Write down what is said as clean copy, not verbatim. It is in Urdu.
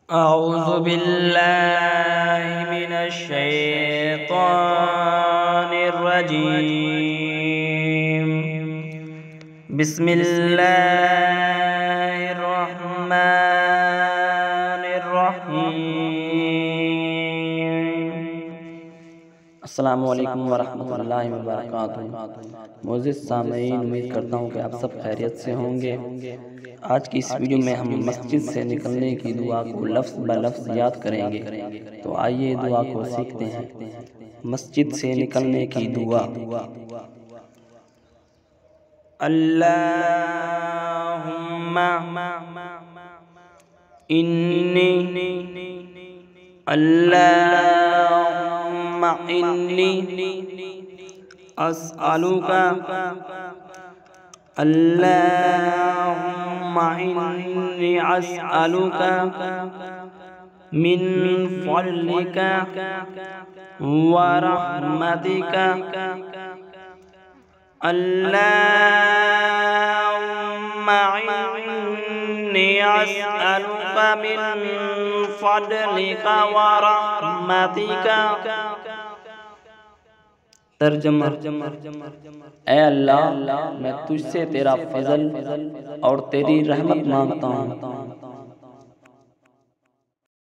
اعوذ باللہ من الشیطان الرجیم بسم اللہ الرحمن الرحیم۔ السلام علیکم ورحمۃ اللہ وبرکاتہ۔ معزز سامعین، امید کرتا ہوں کہ آپ سب خیریت سے ہوں گے۔ آج کی اس ویڈیو میں ہم مسجد سے نکلنے کی دعا کو لفظ بہ لفظ یاد کریں گے، تو آئیے دعا کو سیکھتے ہیں۔ مسجد سے نکلنے کی دعا۔ اللہم انی اسألک اللہم انی اسألک من فضلک ورحمتک اللہم انی اسألک من فضلک ورحمتک۔ ترجمہ: اے اللہ، میں تجھ سے تیرا فضل اور تیری رحمت مانگتا ہوں